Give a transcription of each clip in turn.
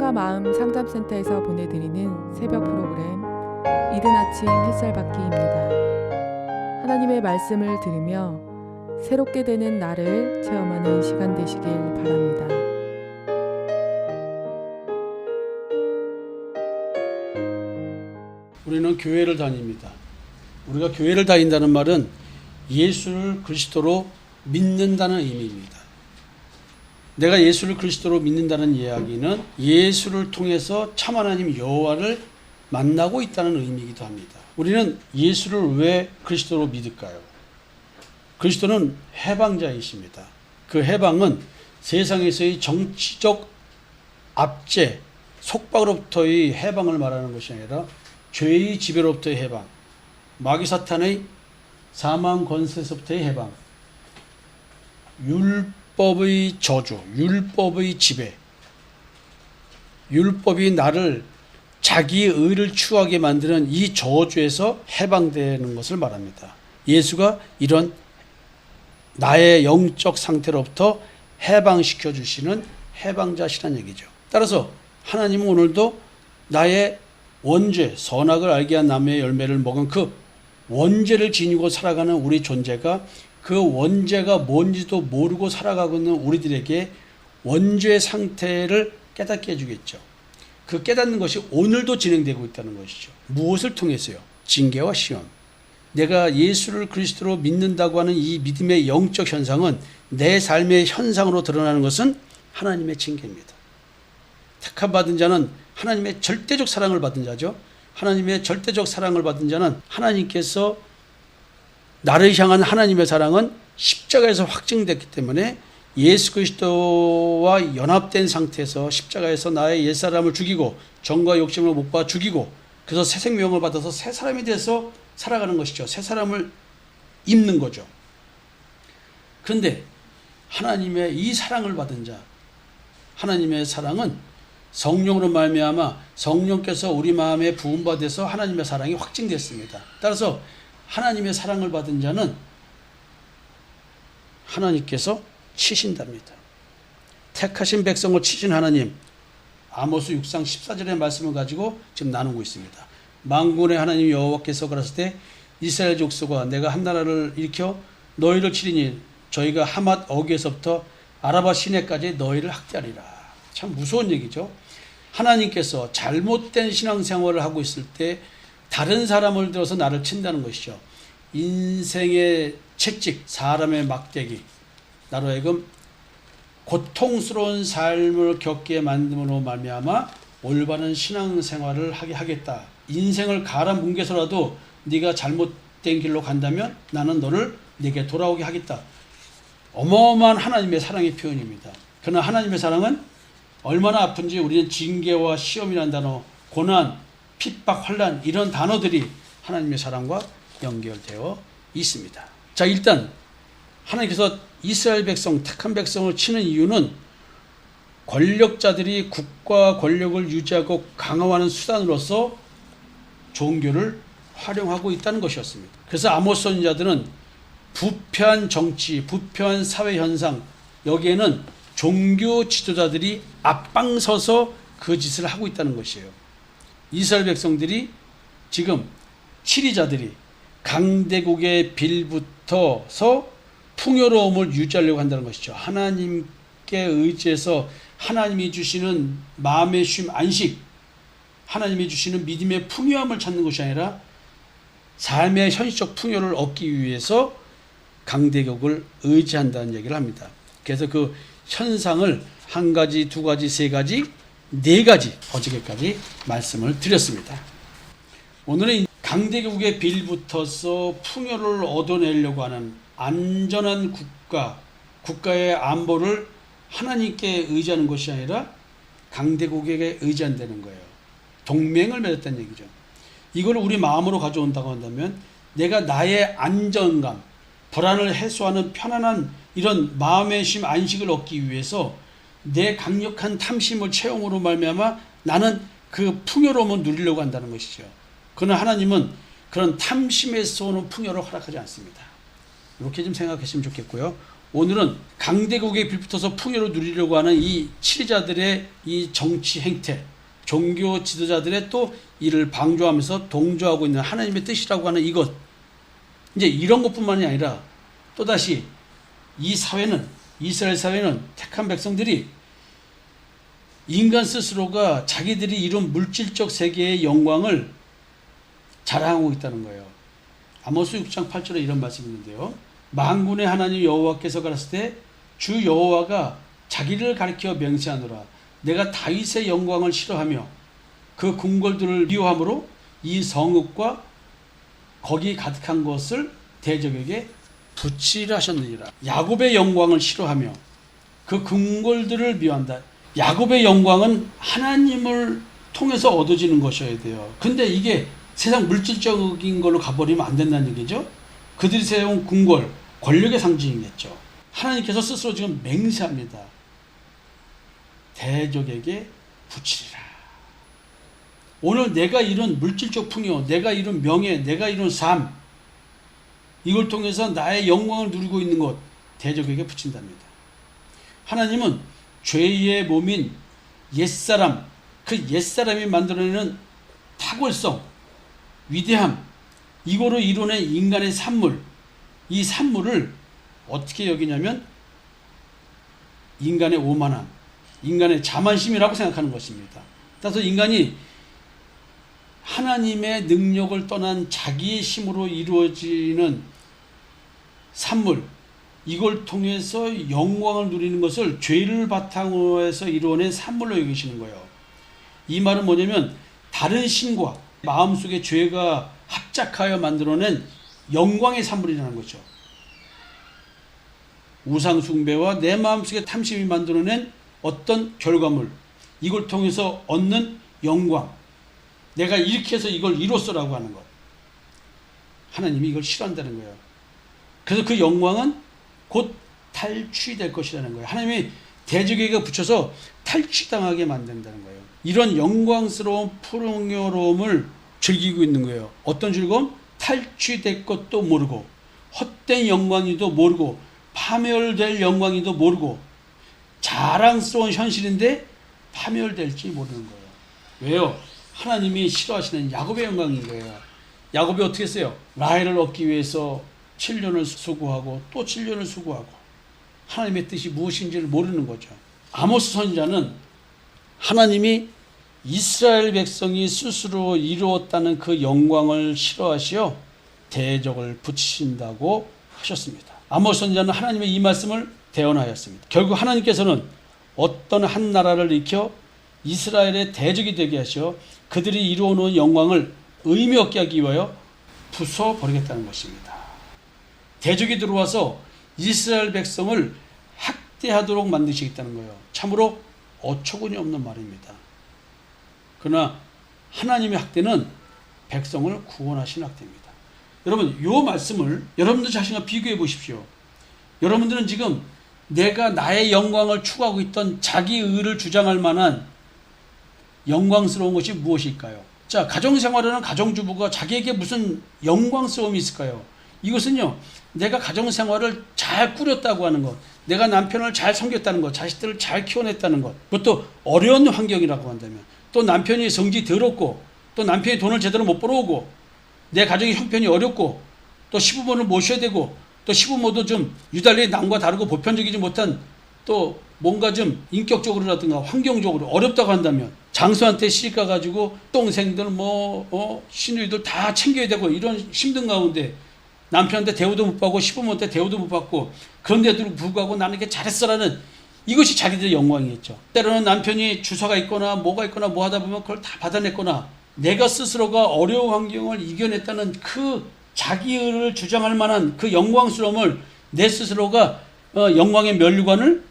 사랑과 마음 상담센터에서 보내드리는 새벽 프로그램 이른 아침 햇살 받기입니다. 하나님의 말씀을 들으며 새롭게 되는 나를 체험하는 시간 되시길 바랍니다. 우리는 교회를 다닙니다. 우리가 교회를 다닌다는 말은 예수를 그리스도로 믿는다는 의미입니다. 내가 예수를 그리스도로 믿는다는 이야기는 예수를 통해서 참 하나님 여호와를 만나고 있다는 의미이기도 합니다. 우리는 예수를 왜 그리스도로 믿을까요? 그리스도는 해방자이십니다. 그 해방은 세상에서의 정치적 압제, 속박으로부터의 해방을 말하는 것이 아니라 죄의 지배로부터의 해방, 마귀 사탄의 사망 권세에서부터의 해방, 율법의 저주, 율법의 지배, 율법이 나를 자기의 의를 추구하게 만드는 이 저주에서 해방되는 것을 말합니다. 예수가 이런 나의 영적 상태로부터 해방시켜 주시는 해방자시란 얘기죠. 따라서 하나님은 오늘도 나의 원죄, 선악을 알게 한 나무의 열매를 먹은 그 원죄를 지니고 살아가는 우리 존재가 그 원죄가 뭔지도 모르고 살아가고 있는 우리들에게 원죄의 상태를 깨닫게 해주겠죠. 그 깨닫는 것이 오늘도 진행되고 있다는 것이죠. 무엇을 통해서요? 징계와 시험. 내가 예수를 그리스도로 믿는다고 하는 이 믿음의 영적 현상은 내 삶의 현상으로 드러나는 것은 하나님의 징계입니다. 택함받은 자는 하나님의 절대적 사랑을 받은 자죠. 하나님의 절대적 사랑을 받은 자는 하나님께서 나를 향한 하나님의 사랑은 십자가에서 확증됐기 때문에 예수 그리스도와 연합된 상태에서 십자가에서 나의 옛사람을 죽이고 정과 욕심을 못 봐 죽이고 그래서 새 생명을 받아서 새 사람이 돼서 살아가는 것이죠. 새 사람을 입는 거죠. 그런데 하나님의 이 사랑을 받은 자, 하나님의 사랑은 성령으로 말미암아 성령께서 우리 마음에 부음받아서 하나님의 사랑이 확증됐습니다. 따라서 하나님의 사랑을 받은 자는 하나님께서 치신답니다. 택하신 백성을 치신 하나님, 아모스 6장 14절의 말씀을 가지고 지금 나누고 있습니다. 만군의 하나님 여호와께서 그랬을 때 이스라엘 족속아 내가 한 나라를 일으켜 너희를 치리니 저희가 하맛 어귀에서부터 아라바 시내까지 너희를 학대하리라. 참 무서운 얘기죠. 하나님께서 잘못된 신앙생활을 하고 있을 때 다른 사람을 들어서 나를 친다는 것이죠. 인생의 채찍, 사람의 막대기, 나로 하여금 고통스러운 삶을 겪게 만듦으로 말미암아 올바른 신앙생활을 하게 하겠다. 인생을 갈아뭉개서라도 네가 잘못된 길로 간다면 나는 너를 내게 돌아오게 하겠다. 어마어마한 하나님의 사랑의 표현입니다. 그러나 하나님의 사랑은 얼마나 아픈지 우리는 징계와 시험이라는 단어, 고난, 핍박, 환난 이런 단어들이 하나님의 사랑과 연결되어 있습니다. 자, 일단 하나님께서 이스라엘 백성, 택한 백성을 치는 이유는 권력자들이 국가 권력을 유지하고 강화하는 수단으로서 종교를 활용하고 있다는 것이었습니다. 그래서 아모스 선지자들은 부패한 정치, 부패한 사회 현상, 여기에는 종교 지도자들이 앞장서서 그 짓을 하고 있다는 것이에요. 이스라엘 백성들이 지금 치리자들이 강대국에 빌붙어서 풍요로움을 유지하려고 한다는 것이죠. 하나님께 의지해서 하나님이 주시는 마음의 쉼, 안식, 하나님이 주시는 믿음의 풍요함을 찾는 것이 아니라 삶의 현실적 풍요를 얻기 위해서 강대국을 의지한다는 얘기를 합니다. 그래서 그 현상을 한 가지, 두 가지, 세 가지, 네 가지 어저께까지 말씀을 드렸습니다. 오늘은 강대국에 빌붙어서 풍요를 얻어내려고 하는 안전한 국가의 안보를 하나님께 의지하는 것이 아니라 강대국에게 의지한다는 거예요. 동맹을 맺었다는 얘기죠. 이걸 우리 마음으로 가져온다고 한다면 내가 나의 안정감, 불안을 해소하는 편안한 이런 마음의 쉼, 안식을 얻기 위해서 내 강력한 탐심을 채움으로 말미암아 나는 그 풍요로움을 누리려고 한다는 것이죠. 그러나 하나님은 그런 탐심에서 오는 풍요를 허락하지 않습니다. 이렇게 좀 생각하시면 좋겠고요. 오늘은 강대국에 빌붙어서 풍요를 누리려고 하는 이 치리자들의 이 정치 행태, 종교 지도자들의 또 이를 방조하면서 동조하고 있는 하나님의 뜻이라고 하는 이것, 이제 이런 것뿐만이 아니라 또다시 이 사회는, 이스라엘 사회는 택한 백성들이 인간 스스로가 자기들이 이룬 물질적 세계의 영광을 자랑하고 있다는 거예요. 아모스 6장 8절에 이런 말씀이 있는데요. 만군의 하나님 여호와께서 가라사대 때 주 여호와가 자기를 가리켜 맹세하노라. 내가 다윗의 영광을 싫어하며 그 궁궐들을 미워함으로 이 성읍과 거기 가득한 것을 대적에게 붙이라 하셨느니라. 야곱의 영광을 싫어하며 그 궁궐들을 미워한다. 야곱의 영광은 하나님을 통해서 얻어지는 것이어야 돼요. 근데 이게 세상 물질적인 걸로 가버리면 안 된다는 얘기죠. 그들이 세운 궁궐, 권력의 상징이겠죠. 하나님께서 스스로 지금 맹세합니다. 대적에게 붙이리라. 오늘 내가 이룬 물질적 풍요, 내가 이룬 명예, 내가 이룬 삶, 이걸 통해서 나의 영광을 누리고 있는 것, 대적에게 붙인답니다. 하나님은 죄의 몸인 옛사람, 그 옛사람이 만들어내는 탁월성, 위대함, 이거로 이루어낸 인간의 산물, 이 산물을 어떻게 여기냐면 인간의 오만함, 인간의 자만심이라고 생각하는 것입니다. 따라서 인간이 하나님의 능력을 떠난 자기의 힘으로 이루어지는 산물, 이걸 통해서 영광을 누리는 것을 죄를 바탕으로 해서 이루어낸 산물로 여기시는 거예요. 이 말은 뭐냐면 다른 신과 마음속에 죄가 합작하여 만들어낸 영광의 산물이라는 거죠. 우상 숭배와 내 마음속에 탐심이 만들어낸 어떤 결과물, 이걸 통해서 얻는 영광, 내가 이렇게 해서 이걸 이뤘어라고 하는 것, 하나님이 이걸 싫어한다는 거예요. 그래서 그 영광은 곧 탈취될 것이라는 거예요. 하나님이 대적에게 붙여서 탈취당하게 만든다는 거예요. 이런 영광스러운 풍요로움을 즐기고 있는 거예요. 어떤 즐거움? 탈취될 것도 모르고, 헛된 영광이도 모르고, 파멸될 영광이도 모르고, 자랑스러운 현실인데 파멸될지 모르는 거예요. 왜요? 하나님이 싫어하시는 야곱의 영광인 거예요. 야곱이 어떻게 했어요? 라헬을 얻기 위해서 7년을 수고하고 또 7년을 수고하고, 하나님의 뜻이 무엇인지를 모르는 거죠. 아모스 선지자는 하나님이 이스라엘 백성이 스스로 이루었다는 그 영광을 싫어하시어 대적을 붙이신다고 하셨습니다. 아모스 선지자는 하나님의 이 말씀을 대언하였습니다. 결국 하나님께서는 어떤 한 나라를 일으켜 이스라엘의 대적이 되게 하시어 그들이 이루어놓은 영광을 의미 없게 하기 위하여 부숴버리겠다는 것입니다. 대적이 들어와서 이스라엘 백성을 학대하도록 만드시겠다는 거예요. 참으로 어처구니 없는 말입니다. 그러나 하나님의 학대는 백성을 구원하신 학대입니다. 여러분, 이 말씀을 여러분들 자신과 비교해 보십시오. 여러분들은 지금 내가 나의 영광을 추구하고 있던 자기 의를 주장할 만한 영광스러운 것이 무엇일까요? 자, 가정생활에는 가정주부가 자기에게 무슨 영광스러움이 있을까요? 이것은요, 내가 가정생활을 잘 꾸렸다고 하는 것, 내가 남편을 잘 섬겼다는 것, 자식들을 잘 키워냈다는 것, 그것도 어려운 환경이라고 한다면, 또 남편이 성질이 더럽고, 또 남편이 돈을 제대로 못 벌어오고, 내 가정의 형편이 어렵고, 또 시부모를 모셔야 되고, 또 시부모도 좀 유달리 남과 다르고 보편적이지 못한, 또 뭔가 좀 인격적으로라든가 환경적으로 어렵다고 한다면, 장수한테 시집가 가지고 동생들 시누이들 다 챙겨야 되고, 이런 힘든 가운데 남편한테 대우도 못 받고 시부모한테 대우도 못 받고, 그런데도 불구하고 나는 이렇게 잘했어라는, 이것이 자기들의 영광이겠죠. 때로는 남편이 주사가 있거나 뭐가 있거나 뭐 하다 보면 그걸 다 받아냈거나, 내가 스스로가 어려운 환경을 이겨냈다는 그 자기를 주장할 만한 그 영광스러움을 내 스스로가 영광의 면류관을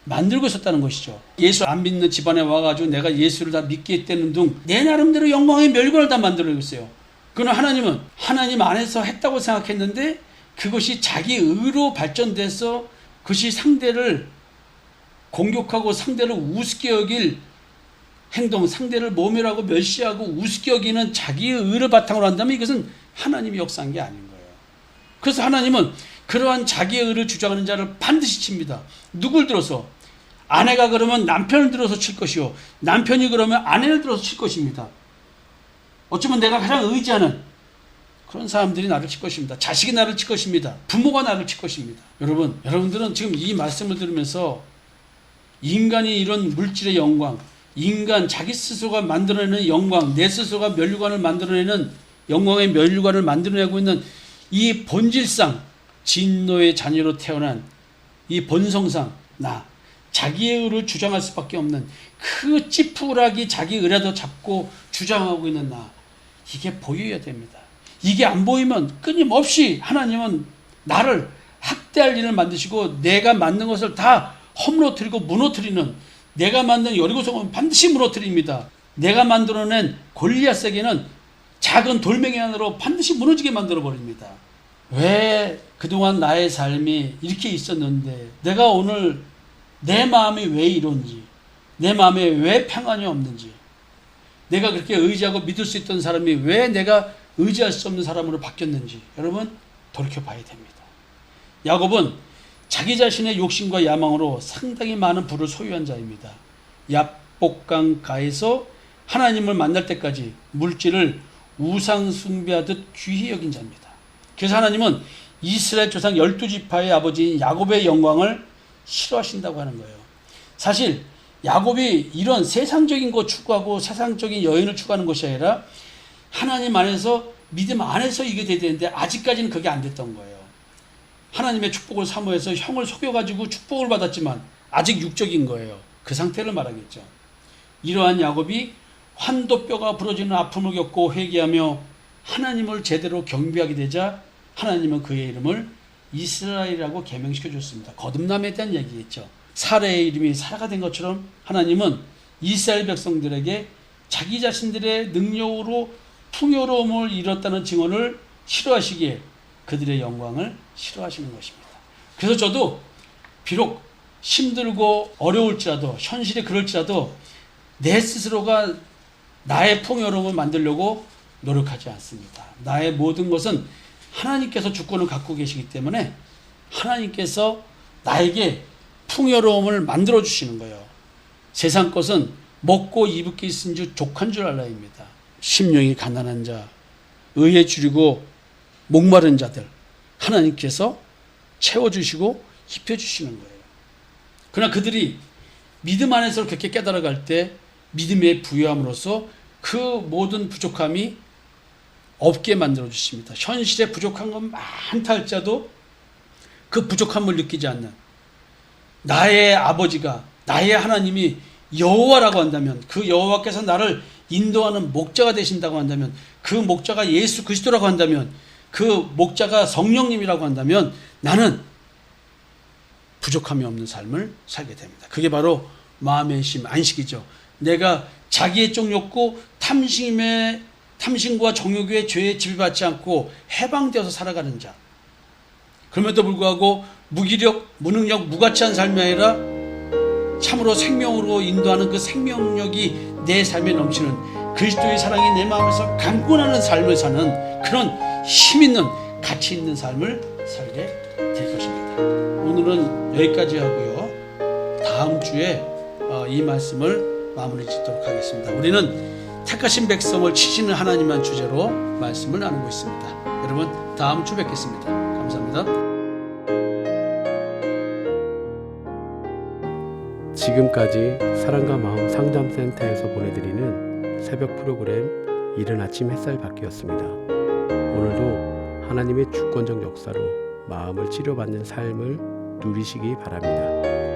만들고 있었다는 것이죠. 예수 안 믿는 집안에 와가지고 내가 예수를 다 믿게 했다는 둥, 내 나름대로 영광의 면류관을 다 만들고 있어요. 그러나 하나님은 하나님 안에서 했다고 생각했는데, 그것이 자기 의로 발전돼서 그것이 상대를 공격하고 상대를 우습게 여길 행동, 상대를 모멸하고 멸시하고 우습게 여기는 자기의 의를 바탕으로 한다면 이것은 하나님이 역사한 게 아닌 거예요. 그래서 하나님은 그러한 자기의 의를 주장하는 자를 반드시 칩니다. 누굴 들어서? 아내가 그러면 남편을 들어서 칠 것이요, 남편이 그러면 아내를 들어서 칠 것입니다. 어쩌면 내가 가장 의지하는 그런 사람들이 나를 칠 것입니다. 자식이 나를 칠 것입니다. 부모가 나를 칠 것입니다. 여러분들은 지금 이 말씀을 들으면서 인간이 이런 물질의 영광, 인간 자기 스스로가 만들어내는 영광, 내 스스로가 면류관을 만들어내는 영광의 면류관을 만들어내고 있는 이 본질상 진노의 자녀로 태어난 이 본성상 자기의 의를 주장할 수밖에 없는 그 찌푸라기 자기 의라도 잡고 주장하고 있는 이게 보여야 됩니다. 이게 안 보이면 끊임없이 하나님은 나를 학대할 일을 만드시고 내가 만든 것을 다 허물어뜨리고 무너뜨리는, 내가 만든 여리고성은 반드시 무너뜨립니다. 내가 만들어낸 골리앗에게는 작은 돌멩이 하나로 반드시 무너지게 만들어버립니다. 왜 그동안 나의 삶이 이렇게 있었는데 내가 오늘 내 마음이 왜 이런지, 내 마음에 왜 평안이 없는지, 내가 그렇게 의지하고 믿을 수 있던 사람이 왜 내가 의지할 수 없는 사람으로 바뀌었는지 여러분 돌이켜봐야 됩니다. 야곱은 자기 자신의 욕심과 야망으로 상당히 많은 부를 소유한 자입니다. 야복강가에서 하나님을 만날 때까지 물질을 우상 숭배하듯 귀히 여긴 자입니다. 그래서 하나님은 이스라엘 조상 12지파의 아버지인 야곱의 영광을 싫어하신다고 하는 거예요. 사실 야곱이 이런 세상적인 거 추구하고 세상적인 여인을 추구하는 것이 아니라 하나님 안에서, 믿음 안에서 이게 돼야 되는데 아직까지는 그게 안 됐던 거예요. 하나님의 축복을 사모해서 형을 속여가지고 축복을 받았지만 아직 육적인 거예요. 그 상태를 말하겠죠. 이러한 야곱이 환도뼈가 부러지는 아픔을 겪고 회개하며 하나님을 제대로 경배하게 되자 하나님은 그의 이름을 이스라엘이라고 개명시켜 줬습니다. 거듭남에 대한 얘기겠죠. 사라의 이름이 사라가 된 것처럼 하나님은 이스라엘 백성들에게 자기 자신들의 능력으로 풍요로움을 이뤘다는 증언을 싫어하시기에 그들의 영광을 싫어하시는 것입니다. 그래서 저도 비록 힘들고 어려울지라도, 현실이 그럴지라도 내 스스로가 나의 풍요로움을 만들려고 노력하지 않습니다. 나의 모든 것은 하나님께서 주권을 갖고 계시기 때문에 하나님께서 나에게 풍요로움을 만들어 주시는 거예요. 세상 것은 먹고 입을 게 있은 줄 족한 줄 알라입니다. 심령이 가난한 자, 의에 줄이고 목마른 자들 하나님께서 채워주시고 입혀주시는 거예요. 그러나 그들이 믿음 안에서 그렇게 깨달아갈 때 믿음의 부유함으로써 그 모든 부족함이 없게 만들어 주십니다. 현실에 부족한 건 많다 할지라도 그 부족함을 느끼지 않는 나의 아버지가, 나의 하나님이 여호와라고 한다면, 그 여호와께서 나를 인도하는 목자가 되신다고 한다면, 그 목자가 예수 그리스도라고 한다면, 그 목자가 성령님이라고 한다면 나는 부족함이 없는 삶을 살게 됩니다. 그게 바로 마음의 쉼, 안식이죠. 내가 자기의 쪽 욕구, 탐심과 정욕의 죄에 지배받지 않고 해방되어서 살아가는 자. 그럼에도 불구하고 무기력, 무능력, 무가치한 삶이 아니라 참으로 생명으로 인도하는 그 생명력이 내 삶에 넘치는 그리스도의 사랑이 내 마음에서 강권하는 삶을 사는 그런 힘있는, 가치 있는 삶을 살게 될 것입니다. 오늘은 여기까지 하고요. 다음 주에 이 말씀을 마무리 짓도록 하겠습니다. 우리는 택하신 백성을 치시는 하나님만 주제로 말씀을 나누고 있습니다. 여러분 다음 주 뵙겠습니다. 감사합니다. 지금까지 사랑과 마음 상담센터에서 보내드리는 새벽 프로그램 이른 아침 햇살 받기였습니다. 오늘도 하나님의 주권적 역사로 마음을 치료받는 삶을 누리시기 바랍니다.